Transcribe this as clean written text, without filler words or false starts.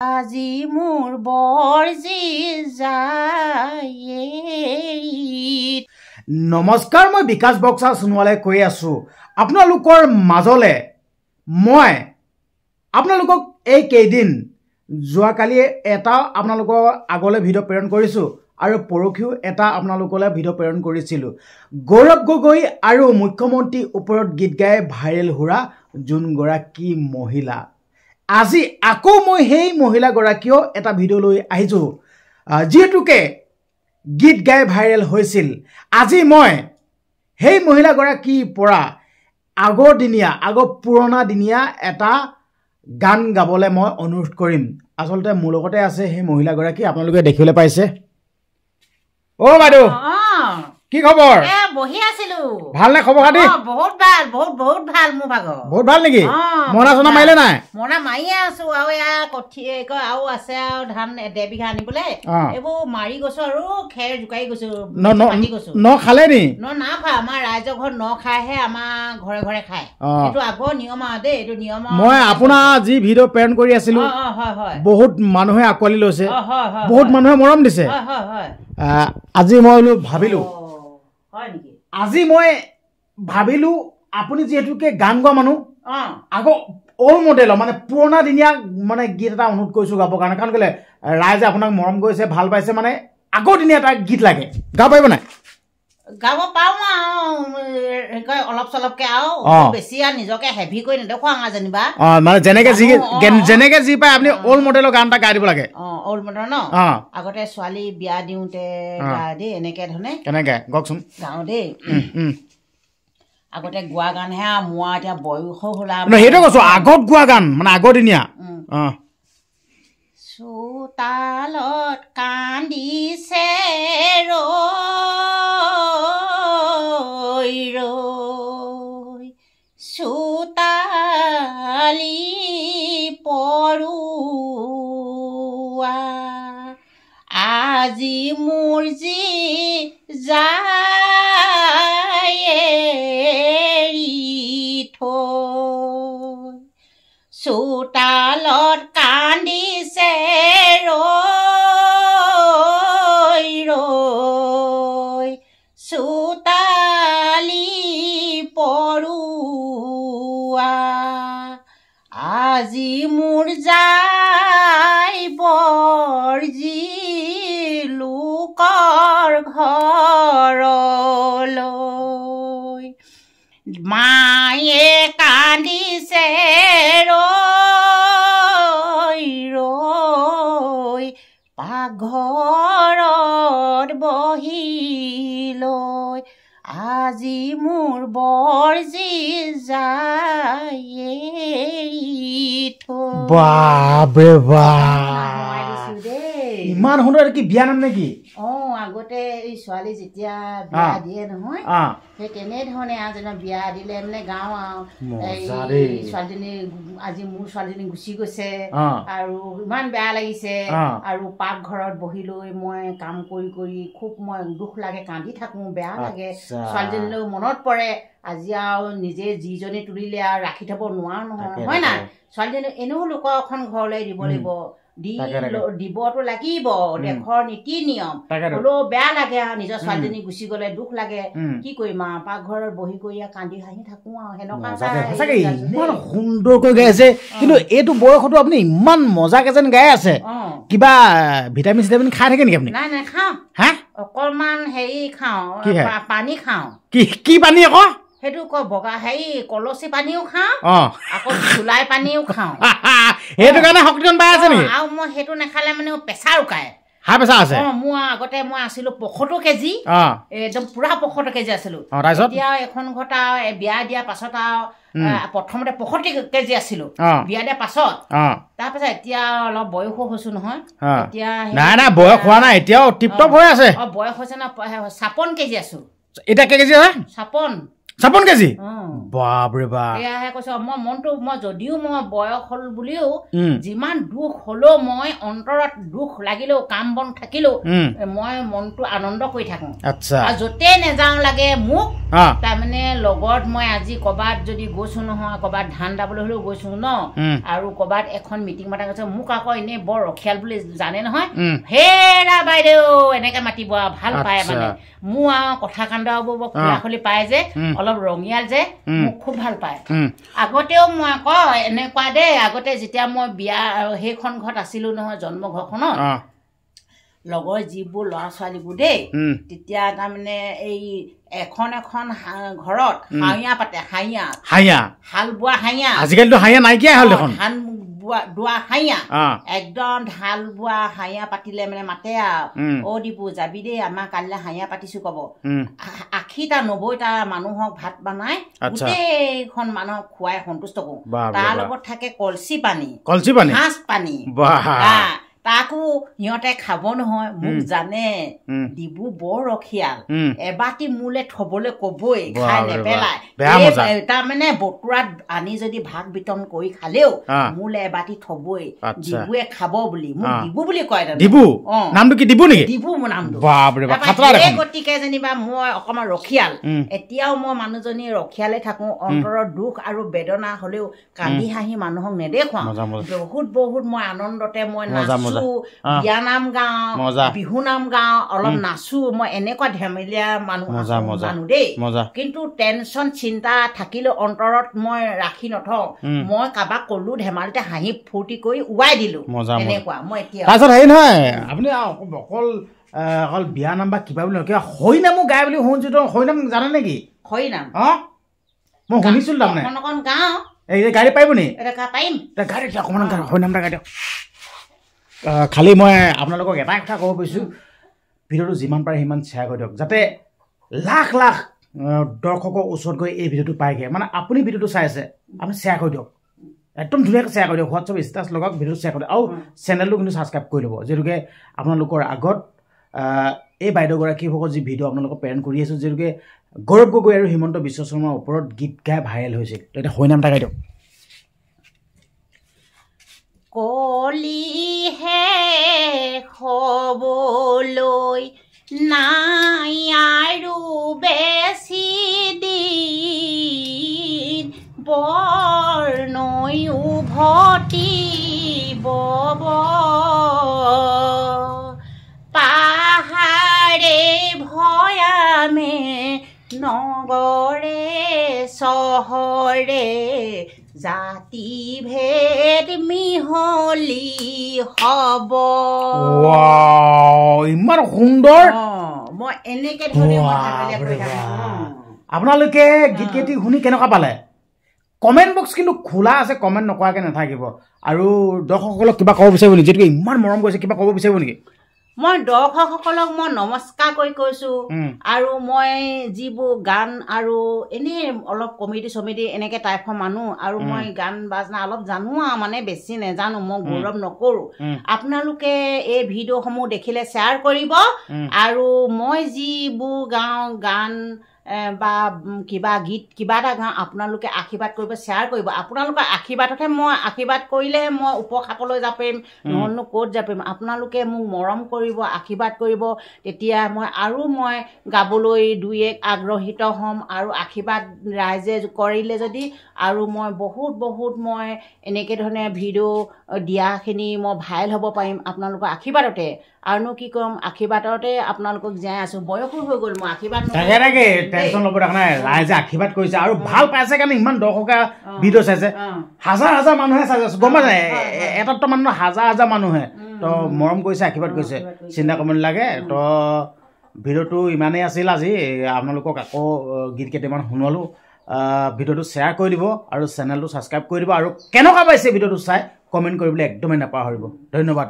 আজি মোৰ বৰজি যায়। নমস্কাৰ, মই বিকাশ বক্সা সোণোৱালে কৈ আছো আপোনালোকৰ মাজলে। মই আপোনালোকক এই কেইদিন যোৱাকালি এটা আপোনালোকৰ আগলৈ ভিডিঅ' প্ৰেৰণ কৰিছোঁ আৰু পৰহিও এটা আপোনালোকলৈ ভিডিঅ' প্ৰেৰণ কৰিছিলোঁ। গৌৰৱ গগৈ আৰু মুখ্যমন্ত্ৰীৰ ওপৰত গীত গাই ভাইৰেল হোৱা যোনগৰাকী মহিলা, আজি আকৌ মই সেই মহিলাগৰাকীও এটা ভিডিঅ' লৈ আহিছোঁ যিহেতুকে গীত গাই ভাইৰেল হৈছিল। আজি মই সেই মহিলাগৰাকীৰ পৰা আগৰ পুৰণা দিনীয়া এটা গান গাবলৈ মই অনুৰোধ কৰিম। আচলতে মোৰ লগতে আছে সেই মহিলাগৰাকী, আপোনালোকে দেখিবলৈ পাইছে। অ বাইদেউ, কি খবৰ? বহি আছিলো। ভাল নে খবৰ খাতি? বহুত ভাল, বহুত ভাল। মোৰ ভাগৰ বহুত ভাল নেকি? মৰণা চৰণা মাৰিলে নাই? মৰণা মাৰিয়ে আছো আৰু আৰু আছে আৰু ধান 1.5 বিঘা আনিবলৈ এইবোৰ মাৰি গৈছো আৰু খেৰ জোকাৰি গৈছো। ন খালে নি? না খোৱা, আমাৰ ৰাইজৰ ঘৰত ন খাইহে আমাৰ ঘৰে ঘৰে খায়। এইটো আগৰ নিয়ম আৰু দেই, এইটো নিয়ম। মই আপোনাৰ যি ভিডিঅ' প্ৰেৰণ কৰি আছিলো বহুত মানুহে আঁকোৱালি লৈছে, বহুত মানুহে মৰম দিছে। আজি মই ভাবিলো আপুনি যিহেতুকে গান গোৱা মানুহ, আকৌ অল্ড মডেলৰ মানে পুৰণা দিনীয়া মানে গীত এটা অনুৰোধ কৰিছোঁ গাবৰ কাৰণে। কাৰণ কেলে ৰাইজে আপোনাক মৰম কৰিছে, ভাল পাইছে, মানে আগৰ দিনীয়া এটা গীত লাগে। গাব পাৰিব নাই? গাব পাৰো আৰু অলপ চলপকে, আৰু বেছি আৰু নিজকে হেভি কৰি নেদেখুৱাও যেনিবা। মানে যেনেকে যি পায় আপুনি অল্ড মডেলৰ গান এটা গাই দিব লাগে। অল্ড মডেল ন? আগতে ছোৱালী বিয়া দিওঁতে দেই এনেকে ধৰণে। কেনেকে কওকচোন? গাওঁ দেই। আগতে গোৱা গানহে, মোৰ এতিয়া বয়স হ'ল। সেইটো কৈছো, আগত গোৱা গান মানে আগৰ দিনীয়া। চোতালত কান্দিছে চোতালি পৰুৱা, আজি মোৰ যি যায় থৈ। চোতালত কান্দিছে চোতালি পৰুৱা, আজি মোৰ যায় বৰজি লোকৰ ঘৰলৈ। মায়ে কান্দিছে পাকঘৰত বহি লৈ, আজি মোৰ বৰজি যায় ইমান সুন্দৰ। কি বিয়া নাম নেকি? আগতে এই ছোৱালী যেতিয়া বিয়া দিয়ে নহয়, সেই তেনেধৰণে বিয়া দিলে মানে গাওঁ আৰু ছোৱালীজনী, আজি মোৰ ছোৱালীজনী গুচি গৈছে আৰু ইমান বেয়া লাগিছে। আৰু পাকঘৰত বহি লৈ মই কাম কৰি কৰি খুব মই দুখ লাগে, কান্দি থাকো, বেয়া লাগে। ছোৱালীজনীলৈ মনত পৰে। আজি আৰু নিজে যিজনী তুলিলে আৰু ৰাখি থব নোৱাৰো নহয়, হয় নাই? ছোৱালীজনী এনেও লোকৰ এখন ঘৰলৈ দিব লাগিব, দিবতো লাগিব, দেশৰ নীতি নিয়ম। হ'লেও বেয়া লাগে আৰু নিজৰ ছোৱালীজনী গুচি গলে দুখ লাগে। কি কৰিম আৰু পাকঘৰত বহি কৰি কান্দি হাঁহি থাকো আৰু সেনেকুৱা। ইমান সুন্দৰকৈ গাই আছে, কিন্তু এইটো বয়সতো আপুনি ইমান মজাকে যেন গাই আছে। কিবা ভিটামিন চিটামিন খাই থাকে নেকি আপুনি? নাই খাওঁ। অকণমান হেৰি খাওঁ, পানী খাওঁ। কি পানী আকৌ? সেইটো বগা কলচী পানীও খাওঁ, আকৌ চুলাই পানীও খাওঁ। সেইটো কাৰণে শক্তিজন পাই আছে নেকি? আৰু মই সেইটো নাখালে মানে প্ৰেছাৰ উকায়। হাই প্ৰেছাৰ আছে? মোৰ আগতে মই আছিলো 75 কেজি, একদম পুৰা 75 কেজি আছিলো। এতিয়া এখন ঘৰত বিয়া দিয়াৰ পাছত আৰু প্ৰথমতে 65 কেজি আছিলো, বিয়া দিয়াৰ পাছত। তাৰপাছত এতিয়া অলপ বয়সো হৈছো নহয়, এতিয়া নাই বয়স হোৱা নাই, এতিয়াও টিপটপ হৈ আছে। বয়স হৈছে না, 56 কেজি আছো। এতিয়া কেই কেজি আছে? 56। 56 কেজি বাপৰে বাপ এয়াহে কৈছো মই মনটো মই যদিও মই বয়স হল বুলিও যিমান দুখ হলেও মই অন্তৰত দুখ লাগিলেও কাম বন থাকিলেও মই মনটো আনন্দ কৰি থাকো আচ্ছা আৰু যতে নেযাওঁ লাগে মোক তাৰমানে লগত মই আজি কবাত যদি গৈছো নহয় কবাত ধান দাবলৈ হলেও গৈছো ন আৰু কবাত এখন মিটিং মাতা গৈছে মোক আকৌ এনে বৰ ৰখিয়াল বুলি জানে নহয় হেৰা বাইদেউ এনেকে মাতিব ভাল পায় মানে মোৰ কথা কান্দা হ'ব খুলি পায় যে অলপ ৰঙিয়াল যে মোক খুব ভাল পায় আগতেও মই আকৌ এনেকুৱা দেই আগতে যেতিয়া মই বিয়া সেইখন ঘৰত আছিলো নহয় জন্ম ঘৰখনত লগৰ যিবোৰ ল'ৰা ছোৱালীবোৰ দেই তেতিয়া তাৰমানে এই এখন ঘৰত হাঁহিয়া পাতে হাঁহিয়া হাল বোৱা হাঁহিয়া আজিকালিতো হাঁহিয়া নাইকিয়া হ'ল দেখোন ধান দোৱা হাঁহিয়া একদম ঢাল বোৱা হাঁহিয়া পাতিলে মানে মাতে অ দীপু যাবি দেই আমাৰ কালিলৈ হাঁহিয়া পাতিছো কব 80টা 90টা মানুহক ভাত বনাই গোটেইখন মানুহক খুৱাই সন্তুষ্ট কৰো তাৰ লগত থাকে কলচি পানী মাছ পানী তাকো সিহঁতে খাব নহয় মোক জানে ডিবু বৰ ৰখিয়াল এবাটি মোলে থবলৈ কবই খাই নেপেলাই তাৰমানে বতোৰাত আনি যদি ভাত বিতৰণ কৰি খালেও মোলে এবাটি থবই ডিবুৱে খাব বুলি মোক ডিবু বুলি কয় ডিবু নামটো কি ডিবু নেকি ডিবু মোৰ নামটো গতিকে যেনিবা মই অকমান ৰখিয়াল এতিয়াও মই মানুহজনী ৰখিয়ালে থাকো অন্তৰৰ দুখ আৰু বেদনা হলেও কান্দি হাঁহি মানুহক নেদেখুৱাও বহুত মই আনন্দতে মই নাচো বিয়া নাম গাওঁ বিহু নাম গাওঁ অলপ নাচো মই এনেকুৱা ধেমেলীয়া মানুহ দেই কিন্তু টেনচন চিন্তা থাকিলেও অন্তৰত মই ৰাখি নথওঁ মই কাৰোবাক কলো ধেমালিতে হাঁহি ফূৰ্তি কৰি উৱাই দিলো এনেকুৱা মই এতিয়া তাৰপিছত হেৰি নহয় আপুনি অকল বিয়া নাম বা কিবা বুলি কিবা হৈ নামো গায় বুলি শুনিছো হৈ নাম জানে নেকি হৈ নাম মই শুনিছিলো তাৰমানে অকণ গাওঁ এই গাড়ী পাৰিব নি পাৰিম গাড়ী অকণমান হৈ নাম গাড়ী দিয়ক খালি মই আপোনালোকক এটাই কথা ক'ব পাৰিছোঁ ভিডিঅ'টো যিমান পাৰে সিমান শ্বেয়াৰ কৰি দিয়ক যাতে লাখ লাখ দৰ্শকৰ ওচৰত গৈ এই ভিডিঅ'টো পায়গৈ মানে আপুনি ভিডিঅ'টো চাই আছে আপুনি শ্বেয়াৰ কৰি দিয়ক একদম ধুনীয়াকৈ শ্বেয়াৰ কৰি দিয়ক হোৱাটছআপ ষ্টেটাছ লগাওক ভিডিঅ'টো শ্বেয়াৰ কৰি দিয়ক আৰু চেনেলটো কিন্তু ছাবস্ক্ৰাইব কৰি ল'ব যিহেতুকে আপোনালোকৰ আগত এই বাইদেউগৰাকীসকল যি ভিডিঅ' আপোনালোকক প্ৰেৰণ কৰি আছোঁ যিহেতুকে গৌৰৱ গগৈ আৰু হিমন্ত বিশ্ব শৰ্মাৰ ওপৰত গীত গাই ভাইৰেল হৈছিল তো এতিয়া হৈ নাম এটা গাই দিয়ক কলিহে খবলৈ নাই আৰু বেছি দিন বৰ্ণই উভতি বব পাহাৰে ভয়ামে নগৰে চহৰে জাতি ভেদ মিহলি হব ইমান সুন্দৰ মই এনেকে ধৰণে আপোনালোকে গীত কেইটি শুনি কেনেকুৱা পালে কমেণ্ট বক্স কিন্তু খোলা আছে কমেণ্ট নকৰাকৈ নাথাকিব আৰু দৰ্শকসকলক কিবা ক'ব বিচাৰিব নেকি যিহেতুকে ইমান মৰম কৰিছে কিবা ক'ব বিচাৰিব নেকি মই দৰ্শকসকলক মই নমস্কাৰ কৰি কৈছো আৰু মই যিবোৰ গান আৰু এনেই অলপ কমেডি এনেকে টাইপৰ মানুহ আৰু মই গান বাজনা অলপ জানো মানে বেছি নেজানো মই গৌৰৱ নকৰো আপোনালোকে এই ভিডিঅ'সমূহ দেখিলে শ্বেয়াৰ কৰিব আৰু মই যিবোৰ গাওঁ গান বা কিবা গীত কিবা এটা গাওঁ আপোনালোকে আশীৰ্বাদ কৰিব শ্বেয়াৰ কৰিব আপোনালোকৰ আশীৰ্বাদতহে মই আশীৰ্বাদ কৰিলেহে মই উপখাপলৈ যাব পাৰিম নহ'লেনো ক'ত যাব পাৰিম আপোনালোকে মোক মৰম কৰিব আশীৰ্বাদ কৰিব তেতিয়া মই গাবলৈ দুই এক আগ্ৰহিত হ'ম আৰু আশীৰ্বাদ ৰাইজে কৰিলে যদি আৰু মই বহুত মই এনেকৈ ধৰণে ভিডিঅ' দিয়াখিনি মই ভাইৰেল হ'ব পাৰিম আপোনালোকৰ আশীৰ্বাদতে আৰুনো কি ক'ম আশীৰ্বাদতে আপোনালোকক জীয়াই আছোঁ বয়সো হৈ গ'ল মই আশীৰ্বাদ টেনচন ল'ব দেখা নাই ৰাইজে আশীৰ্বাদ কৰিছে আৰু ভাল পাইছে কাৰণে ইমান দৰ্শকে ভিডিঅ' চাইছে হাজাৰ মানুহে চাইছে গম পাইছে এটাতো মানুহ হাজাৰ মানুহে তো মৰম কৰিছে আশীৰ্বাদ কৰিছে চিন্তা কৰিব নালাগে তো ভিডিঅ'টো ইমানেই আছিল আজি আপোনালোকক আকৌ গীত কেইটামান শুনালোঁ ভিডিঅ'টো শ্বেয়াৰ কৰি দিব আৰু চেনেলটো ছাবস্ক্ৰাইব কৰি দিব আৰু কেনেকুৱা পাইছে ভিডিঅ'টো চাই কমেণ্ট কৰিবলৈ একদমেই নাপাহৰিব ধন্যবাদ